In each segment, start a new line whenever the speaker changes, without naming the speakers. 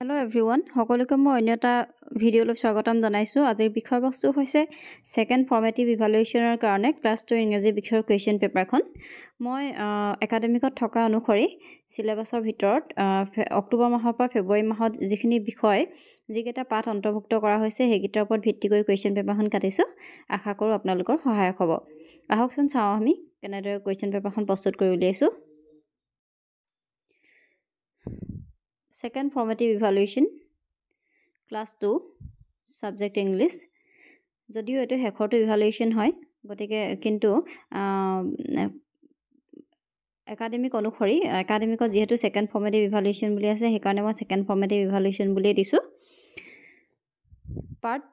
Hello everyone, সকলোকে মই অন্য এটা ভিডিঅ'লৈ স্বাগতম জনাইছো। আজিৰ বিষয়বস্তু হৈছে সেকেন্ড ফৰ্মেটিভ ইভালুৱেচনৰ কাৰণে ক্লাছ 2 ইংৰাজী বিষয়ৰ কুৱেশ্যন পেপাৰখন। মই একাডেমিকত থকা অনুসৰি সিলেবাসৰ ভিতৰত অক্টোবৰ মাহৰ পৰা ফেব্ৰুৱাৰী মাহত যিখিনি বিষয় যিকেইটা পাঠ অন্তৰ্ভুক্ত কৰা হৈছে সেইকেইটাৰ ওপৰত ভিত্তি কৰি কুৱেশ্যন পেপাৰখন কাটিছো। আশা কৰোঁ আপোনালোকৰ সহায়ক হ'ব। আহকচোন চাওঁ আমি কেনেদৰে কুৱেশ্যন পেপাৰখন প্ৰস্তুত কৰি উলিয়াইছো। Second formative evaluation class 2 subject English যদিও এটো শেষৰটো ইভালুৱেচন হয় গতিকে কিন্তু একাডেমিক অনুসৰি একাডেমিকত যেহেতু সেকেন্ড ফৰ্মেটিভ ইভালুৱেচন বুলি আছে সেইকাৰণে মই সেকেন্ড ফৰ্মেটিভ ইভালুৱেচন বুলি দিছো। পাৰ্ট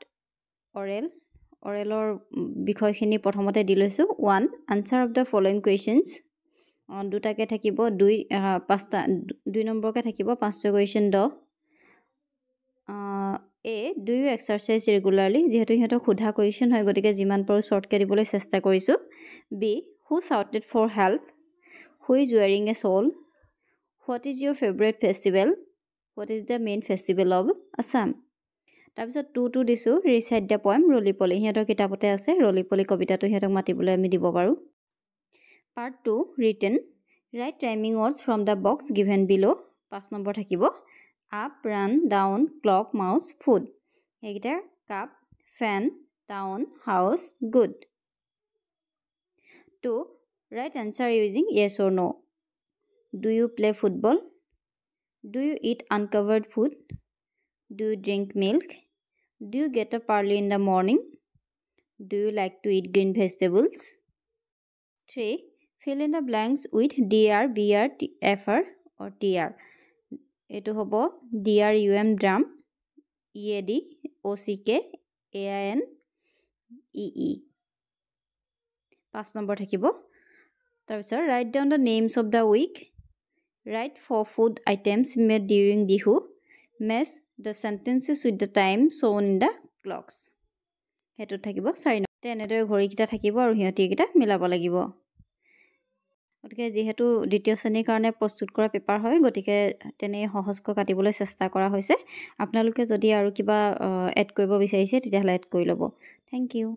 অৰেলৰ বিষয়খিনি প্ৰথমতে দি লৈছো। 1 answer of the following questions দুটাকে থাকিব 2 নম্বৰকে থাকিব 5টা question the A do you exercise regularly যেহেতু হেতু খুধা কোৱেশ্চন হয় গতিকে যিমান পাৰো শৰ্টকে দিবলৈ চেষ্টা কৰিছো। B who shouted for help, who is wearing a shawl, what is your favorite festival, what is the main festival of Assam। তাৰপিছত 2 দিছো recite the poem ৰলিপলি হেতৰ কিতাপতে আছে ৰলিপলি কবিতাটো হেতক মাতিবলৈ আমি দিব পাৰো। Part 2 written write rhyming words from the box given below 5 number থাকিব up run down clock mouse food এইটা cup fan town house good। 2 write answer using yes or no do you play football, do you eat uncovered food, do you drink milk, do you get up early in the morning, do you like to eat green vegetables। 3 fill in the blanks with dr br fr or tr এটো হ'ব drum drum ead ock ain ee 5 number থাকিব। তাৰপিছত write down the names of the week, write 4 food items made during bihu, match the sentences with the time shown in the clocks হেতু থাকিব 4 number. তেনেদৰে ঘড়ী কিটা থাকিব আৰু হিয়তি কিটা মিলাব লাগিব। গতিকে যেহেতু দ্বিতীয় শ্ৰেণীৰ কাৰণে প্ৰস্তুত কৰা পেপাৰ হয় গতিকে তেনে সহজকৈ কাটিবলৈ চেষ্টা কৰা হৈছে। আপোনালোকে যদি আৰু কিবা এড কৰিব বিচাৰিছে তেতিয়াহলে এড কৰি ল'ব। Thank U.